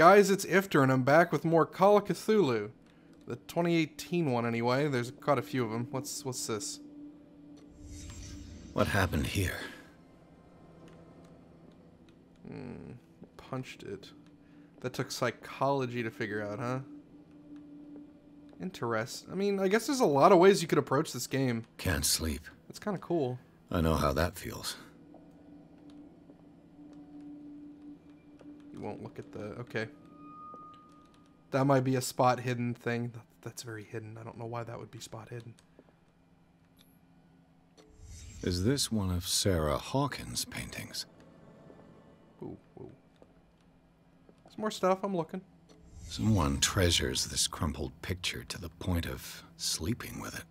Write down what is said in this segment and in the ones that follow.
guys, it's Ifter, and I'm back with more Call of Cthulhu. The 2018 one, anyway. There's quite a few of them. What's this? What happened here? Punched it. That took psychology to figure out, huh? I mean, I guess there's a lot of ways you could approach this game. Can't sleep. It's kind of cool. I know how that feels. You won't look at the... Okay. That might be a spot hidden thing. That's very hidden. I don't know why that would be spot hidden. Is this one of Sarah Hawkins' paintings? Ooh. There's more stuff. I'm looking. Someone treasures this crumpled picture to the point of sleeping with it.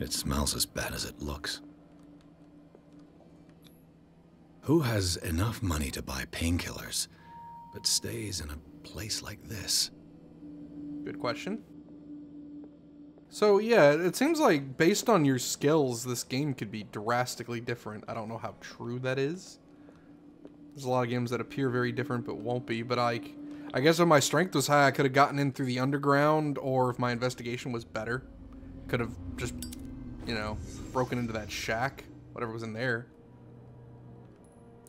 It smells as bad as it looks. Who has enough money to buy painkillers, but stays in a place like this? Good question. So yeah, it seems like based on your skills, this game could be drastically different. I don't know how true that is. There's a lot of games that appear very different but won't be, but I guess if my strength was high, I could have gotten in through the underground, or if my investigation was better, could have just, you know, broken into that shack, whatever was in there.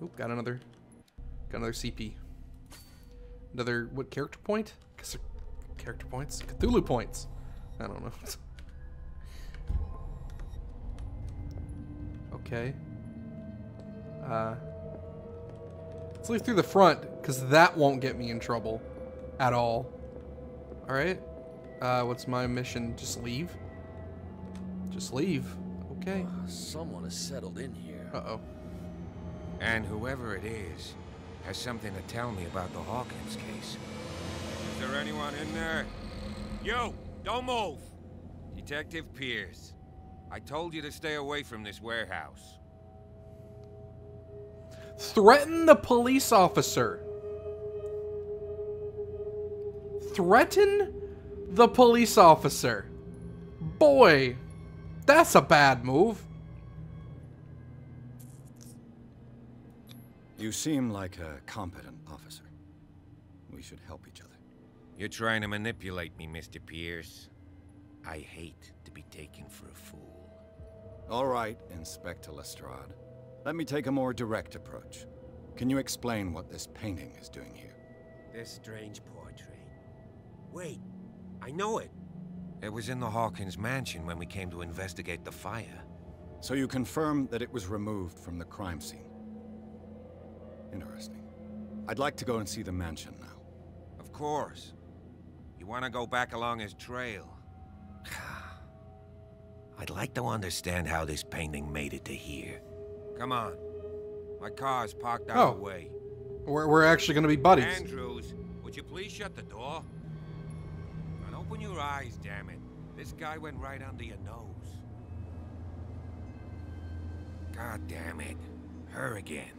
Oop, got another CP. Another, what, character point? I guess they're character points? Cthulhu points. I don't know. Okay. Let's leave through the front, because that won't get me in trouble. At all. Alright. What's my mission? Just leave? Just leave. Okay. Someone has settled in here. Uh-oh. And whoever it is has something to tell me about the Hawkins case. Is there anyone in there? You! Don't move! Detective Pierce. I told you to stay away from this warehouse. Threaten the police officer. Threaten the police officer. Boy, that's a bad move. You seem like a competent officer. We should help each other. You're trying to manipulate me, Mr. Pierce. I hate to be taken for a fool. All right, Inspector Lestrade. Let me take a more direct approach. Can you explain what this painting is doing here? This strange portrait. Wait, I know it. It was in the Hawkins mansion when we came to investigate the fire. So you confirm that it was removed from the crime scene? Interesting. I'd like to go and see the mansion now. Of course. You want to go back along his trail? I'd like to understand how this painting made it to here. Come on. My car's parked out of the way. We're actually going to be buddies. Andrews, would you please shut the door? And open your eyes, damn it. This guy went right under your nose. God damn it. Her again.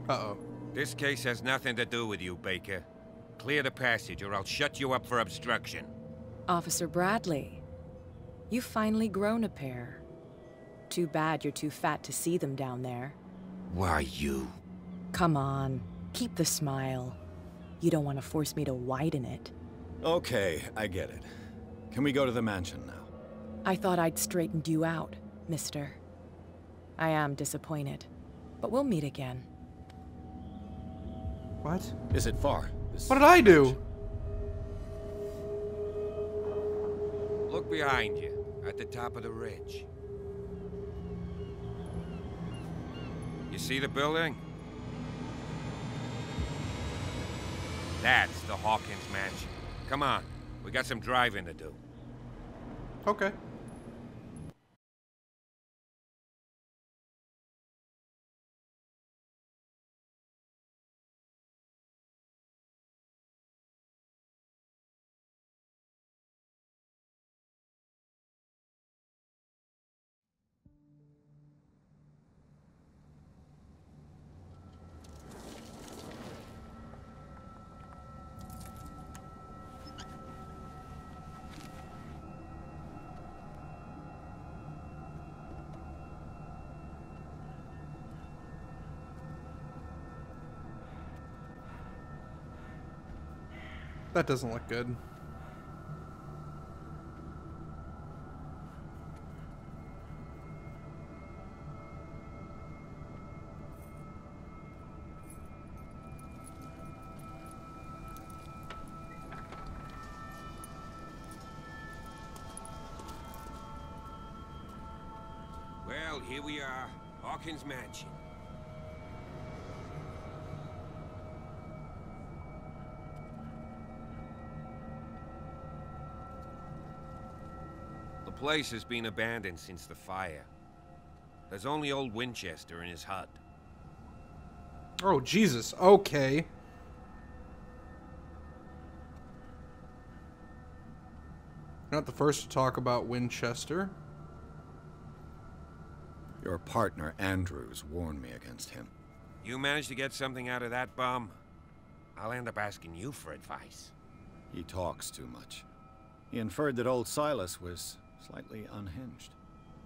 Uh-oh. This case has nothing to do with you, Baker. Clear the passage or I'll shut you up for obstruction. Officer Bradley, you've finally grown a pair. Too bad you're too fat to see them down there. Why you? Come on, keep the smile. You don't want to force me to widen it. Okay, I get it. Can we go to the mansion now? I thought I'd straightened you out, mister. I am disappointed, but we'll meet again. What? Is it far? What did I do? Look behind you, at the top of the ridge. You see the building? That's the Hawkins mansion. Come on, we got some driving to do. Okay. That doesn't look good. Well, here we are. Hawkins Mansion. The place has been abandoned since the fire. There's only old Winchester in his hut. Oh, Jesus. Okay. Not the first to talk about Winchester. Your partner, Andrews, warned me against him. You managed to get something out of that bum? I'll end up asking you for advice. He talks too much. He inferred that old Silas was slightly unhinged.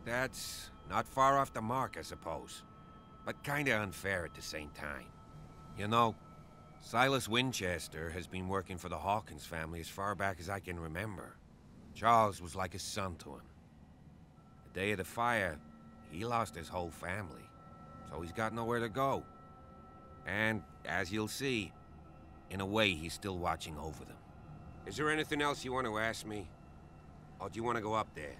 That's not far off the mark, I suppose. But kinda unfair at the same time. You know, Silas Winchester has been working for the Hawkins family as far back as I can remember. Charles was like a son to him. The day of the fire, he lost his whole family, so he's got nowhere to go. And, as you'll see, in a way, he's still watching over them. Is there anything else you want to ask me? Or do you want to go up there?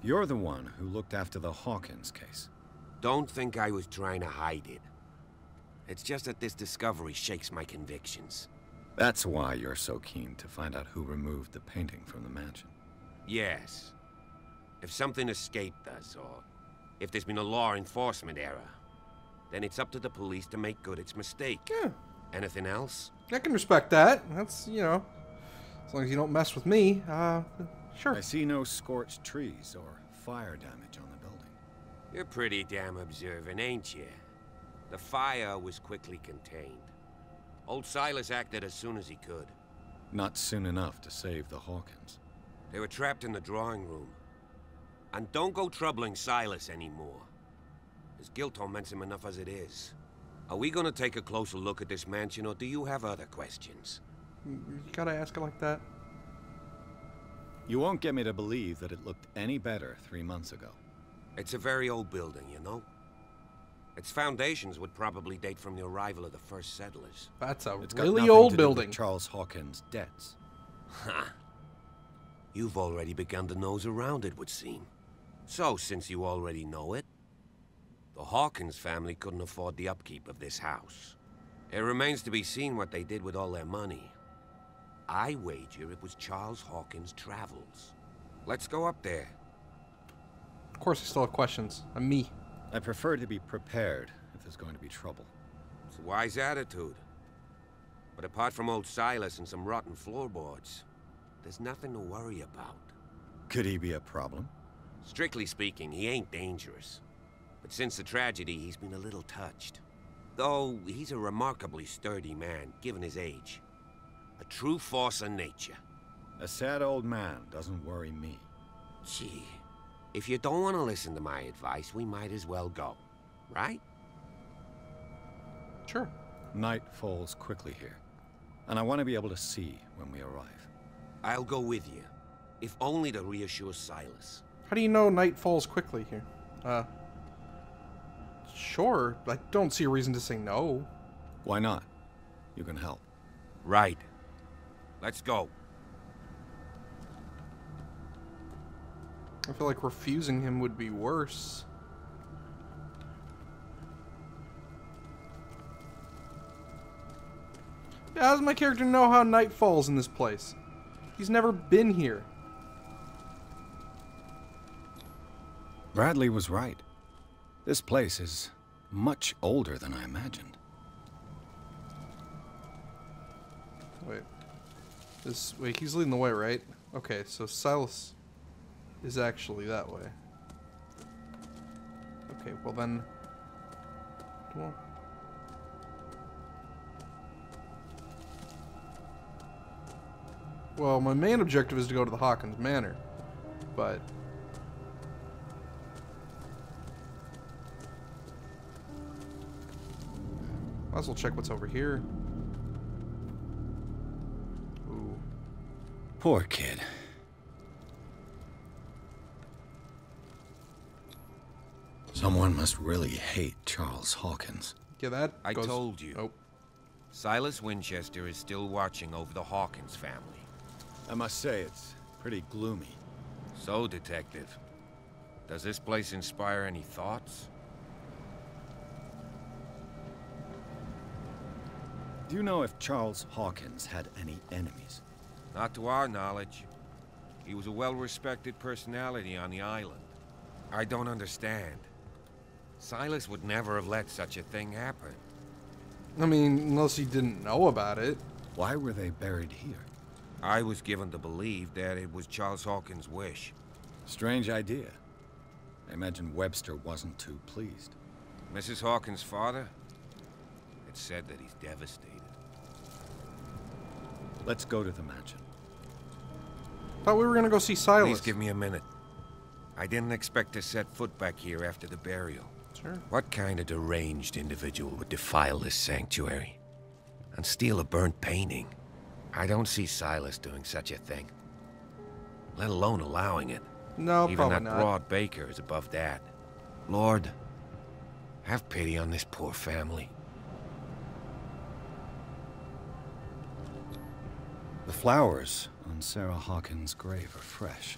You're the one who looked after the Hawkins case. Don't think I was trying to hide it. It's just that this discovery shakes my convictions. That's why you're so keen to find out who removed the painting from the mansion. Yes. If something escaped us, or if there's been a law enforcement error, then it's up to the police to make good its mistake. Yeah. Anything else? I can respect that. That's, you know, as long as you don't mess with me, sure. I see no scorched trees or fire damage on the building. You're pretty damn observant, ain't you? The fire was quickly contained. Old Silas acted as soon as he could. Not soon enough to save the Hawkins. They were trapped in the drawing room. And don't go troubling Silas anymore. His guilt torments him enough as it is. Are we gonna take a closer look at this mansion, or do you have other questions? You gotta ask it like that. You won't get me to believe that it looked any better 3 months ago. It's a very old building, you know? Its foundations would probably date from the arrival of the first settlers. That's a It's got really nothing old to do with building. Charles Hawkins' debts. Ha! You've already begun to nose around, it would seem. So, since you already know it, the Hawkins family couldn't afford the upkeep of this house. It remains to be seen what they did with all their money. I wager it was Charles Hawkins' travels. Let's go up there. Of course, I still have questions. I'm me. I prefer to be prepared if there's going to be trouble. It's a wise attitude. But apart from old Silas and some rotten floorboards, there's nothing to worry about. Could he be a problem? Strictly speaking, he ain't dangerous. But since the tragedy, he's been a little touched. Though, he's a remarkably sturdy man, given his age. A true force of nature. A sad old man doesn't worry me. Gee, if you don't want to listen to my advice, we might as well go. Right? Sure. Night falls quickly here, and I want to be able to see when we arrive. I'll go with you, if only to reassure Silas. How do you know night falls quickly here? Sure. I don't see a reason to say no. Why not? You can help. Right. Let's go. I feel like refusing him would be worse. Yeah, how does my character know how night falls in this place? He's never been here. Bradley was right. This place is much older than I imagined. Wait. Wait, he's leading the way, right? Okay, so Silas is actually that way. Okay, well then... Come on. Well, my main objective is to go to the Hawkins Manor, but... Might as well check what's over here. Ooh. Poor kid. Someone must really hate Charles Hawkins. Yeah, that I goes... told you. Oh. Silas Winchester is still watching over the Hawkins family. I must say, it's pretty gloomy. So, Detective, does this place inspire any thoughts? Do you know if Charles Hawkins had any enemies? Not to our knowledge. He was a well-respected personality on the island. I don't understand. Silas would never have let such a thing happen. I mean, unless he didn't know about it. Why were they buried here? I was given to believe that it was Charles Hawkins' wish. Strange idea. I imagine Webster wasn't too pleased. Mrs. Hawkins' father? It's said that he's devastated. Let's go to the mansion. Thought we were gonna go see Silas. Please give me a minute. I didn't expect to set foot back here after the burial. Sure. What kind of deranged individual would defile this sanctuary? And steal a burnt painting? I don't see Silas doing such a thing. Let alone allowing it. No, Even probably that not. broad baker is above that. Lord, have pity on this poor family. The flowers on Sarah Hawkins' grave are fresh.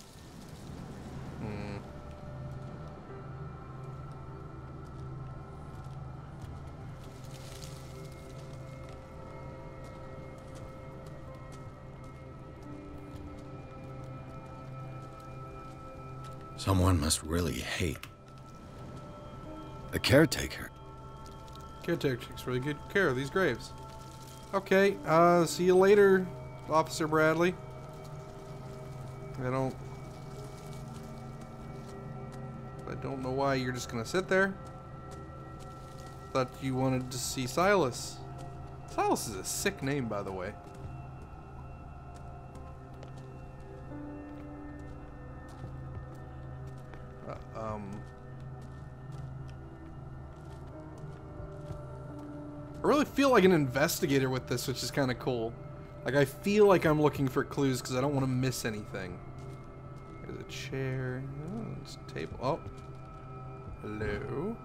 Someone must really hate the caretaker. Caretaker takes really good care of these graves. Okay, see you later, Officer Bradley. I don't know why you're just gonna sit there. Thought you wanted to see Silas. Silas is a sick name, by the way. I really feel like an investigator with this, which is kind of cool. Like, I feel like I'm looking for clues because I don't want to miss anything. There's a chair. Oh, it's a table. Oh. Hello.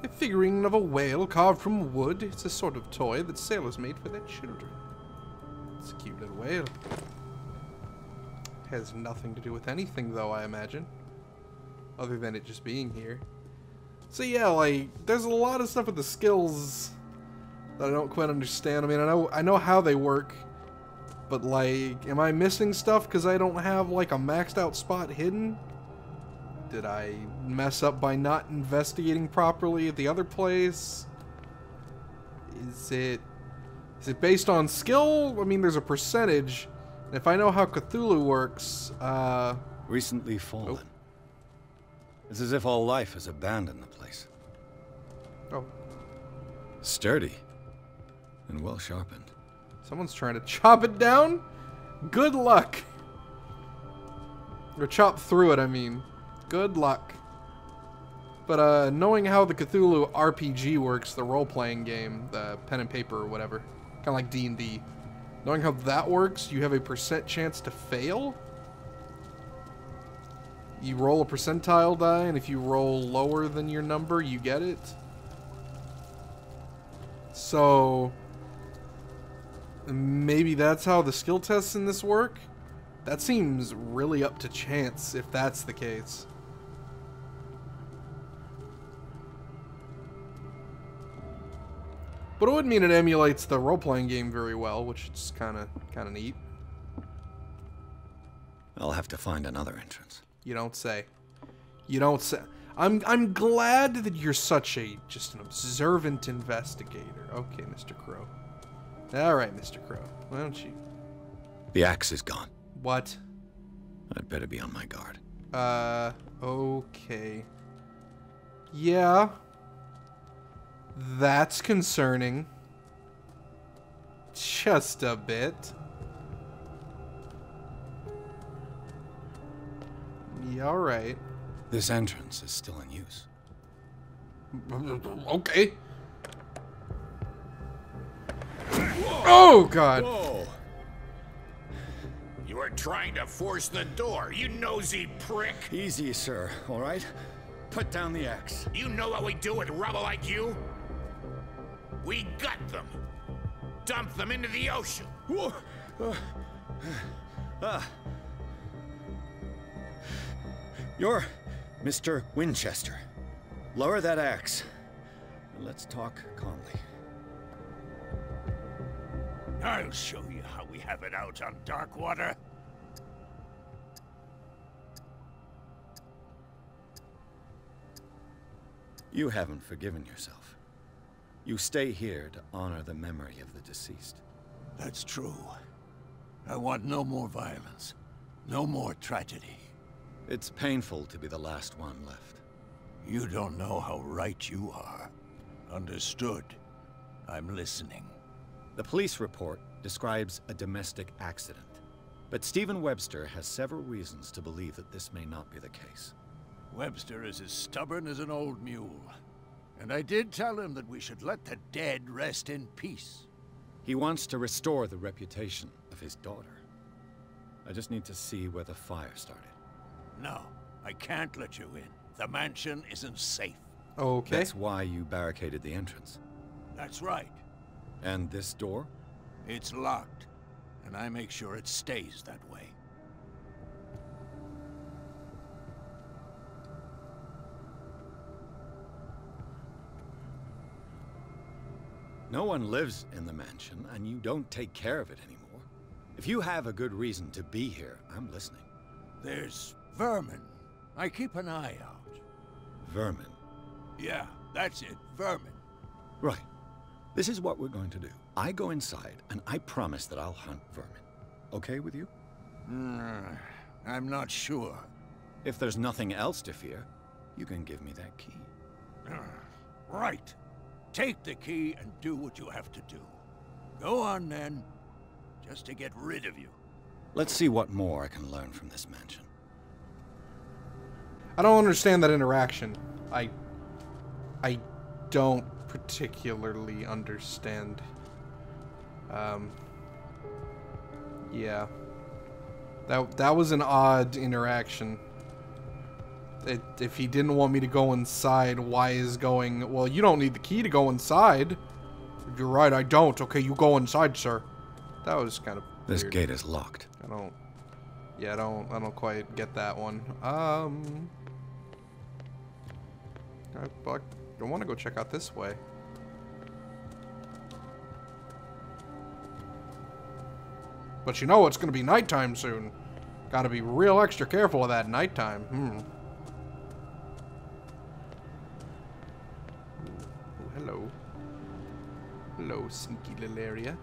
A figurine of a whale carved from wood. It's a sort of toy that sailors made for their children. It's a cute little whale. Has nothing to do with anything, though, I imagine. Other than it just being here. So yeah, like, there's a lot of stuff with the skills that I don't quite understand. I mean, I know how they work, but like, am I missing stuff because I don't have like a maxed out spot hidden? Did I mess up by not investigating properly at the other place? Is it based on skill? I mean, there's a percentage. And if I know how Cthulhu works, Recently fallen. Oh. It's as if all life has abandoned the place. Oh, Sturdy and well sharpened. someone's trying to chop it down? Good luck. Or chop through it, I mean. Good luck. But knowing how the Cthulhu RPG works, the role-playing game, the pen and paper or whatever, kind of like D&D, knowing how that works, you have a % chance to fail. You roll a percentile die, and if you roll lower than your number, you get it. So maybe that's how the skill tests in this work? That seems really up to chance if that's the case. But it would mean it emulates the role-playing game very well, which is kind of neat. I'll have to find another entrance. You don't say. You don't say. I'm glad that you're such just an observant investigator. Okay, Mr. Crow. All right, Mr. Crow. Why don't you? The axe is gone. What? I'd better be on my guard. Okay. Yeah. That's concerning. Just a bit. Yeah, alright. This entrance is still in use. Okay. Oh, God. Whoa! You were trying to force the door, you nosy prick! Easy, sir, all right? Put down the axe. You know what we do with rubble like you? We gut them. Dump them into the ocean. Whoa! You're Mr. Winchester. Lower that axe. And let's talk calmly. I'll show you how we have it out on dark water. You haven't forgiven yourself. You stay here to honor the memory of the deceased. That's true. I want no more violence. No more tragedy. It's painful to be the last one left. You don't know how right you are. Understood. I'm listening. The police report describes a domestic accident, but Stephen Webster has several reasons to believe that this may not be the case. Webster is as stubborn as an old mule. And I did tell him that we should let the dead rest in peace. He wants to restore the reputation of his daughter. I just need to see where the fire started. No, I can't let you in. The mansion isn't safe. Okay. That's why you barricaded the entrance. That's right. And this door? It's locked, and I make sure it stays that way. No one lives in the mansion, and you don't take care of it anymore. If you have a good reason to be here, I'm listening. There's vermin. I keep an eye out. Vermin? Yeah, that's it. Vermin. Right. This is what we're going to do. I go inside, and I promise that I'll hunt vermin. Okay with you? I'm not sure. If there's nothing else to fear, you can give me that key. Right. Take the key and do what you have to do. Go on, then. Just to get rid of you. Let's see what more I can learn from this mansion. I don't understand that interaction. I don't particularly understand. Yeah. That was an odd interaction. If he didn't want me to go inside, why is going... Well, you don't need the key to go inside. You're right, I don't. Okay, you go inside, sir. That was kind of This weird. gate is locked. I don't quite get that one. I want to go check out this way. But you know it's going to be nighttime soon. Got to be real extra careful of that nighttime. Hello. Hello, sneaky little area.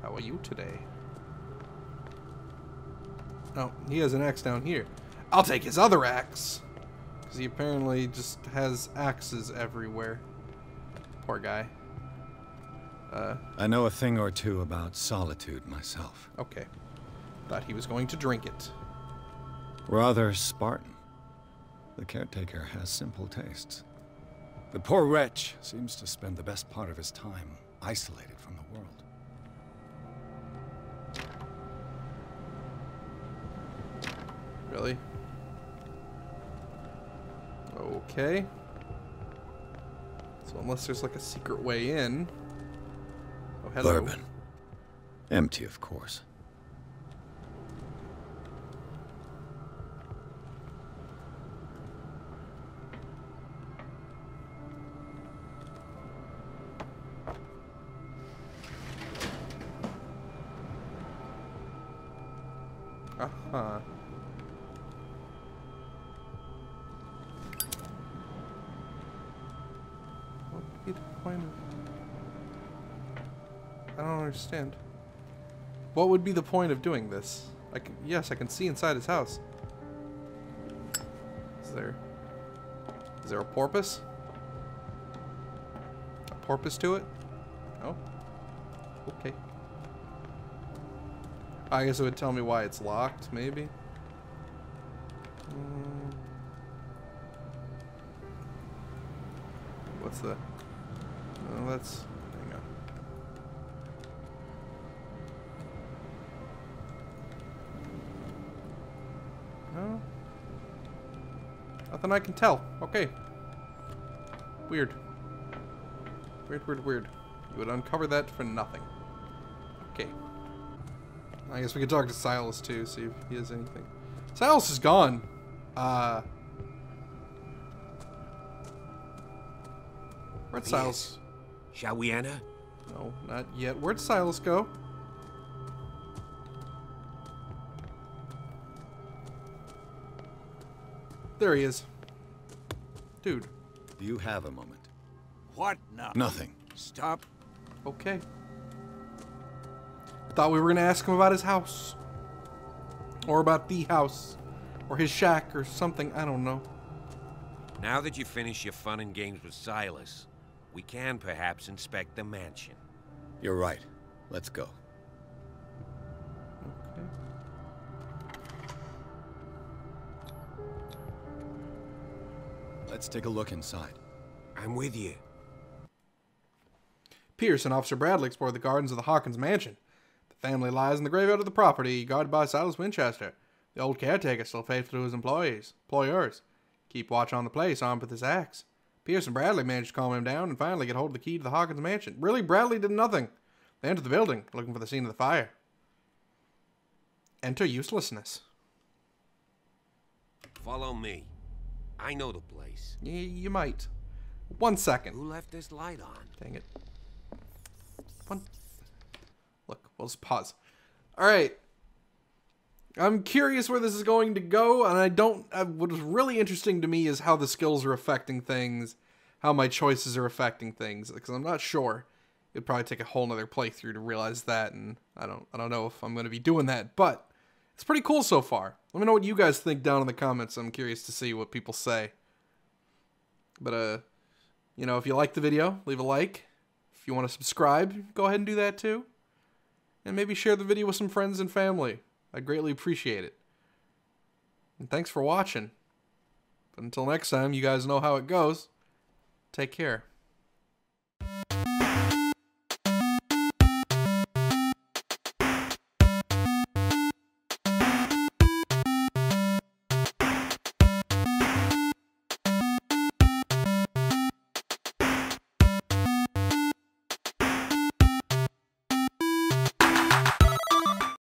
How are you today? Oh, he has an axe down here. I'll take his other axe. Because he apparently just has axes everywhere. Poor guy. I know a thing or two about solitude myself. Okay. Thought he was going to drink it. Rather Spartan. The caretaker has simple tastes. The poor wretch seems to spend the best part of his time isolated from the world. Really? Okay. So unless there's like a secret way in. Oh, hello. Bourbon. Empty, of course. Uh-huh. What would be the point of... I don't understand. What would be the point of doing this? Yes, I can see inside his house. Is there a porpoise? A porpoise to it? Oh. Okay. I guess it would tell me why it's locked, maybe. What's the... Oh, that's... Hang on. Nothing I can tell. Okay. Weird. Weird, weird, weird. You would uncover that for nothing. Okay. I guess we could talk to Silas too, see if he has anything. Silas is gone. Where'd Silas? Shall we enter? No, not yet. Where'd Silas go? There he is. Dude. Do you have a moment? What now? Nothing. Stop. Okay. Thought we were gonna ask him about his house. Or about the house. Or his shack or something. I don't know. Now that you finish your fun and games with Silas, we can perhaps inspect the mansion. You're right. Let's go. Okay. Let's take a look inside. I'm with you. Pierce and Officer Bradley explore the gardens of the Hawkins mansion. The family lies in the graveyard of the property, guarded by Silas Winchester. The old caretaker still faithful to his employers. Keep watch on the place, armed with his axe. Pierce and Bradley managed to calm him down and finally get hold of the key to the Hawkins mansion. Really, Bradley did nothing. They enter the building, looking for the scene of the fire. Enter uselessness. Follow me. I know the place. You might. 1 second. Who left this light on? Dang it. Look, we'll just pause. Alright. I'm curious where this is going to go, and what was really interesting to me is how the skills are affecting things, how my choices are affecting things, because I'm not sure. It'd probably take a whole nother playthrough to realize that, and I don't know if I'm going to be doing that, but it's pretty cool so far. Let me know what you guys think down in the comments. I'm curious to see what people say. But, you know, if you like the video, leave a like. If you want to subscribe, go ahead and do that too. And maybe share the video with some friends and family. I'd greatly appreciate it. And thanks for watching. But until next time, you guys know how it goes. Take care.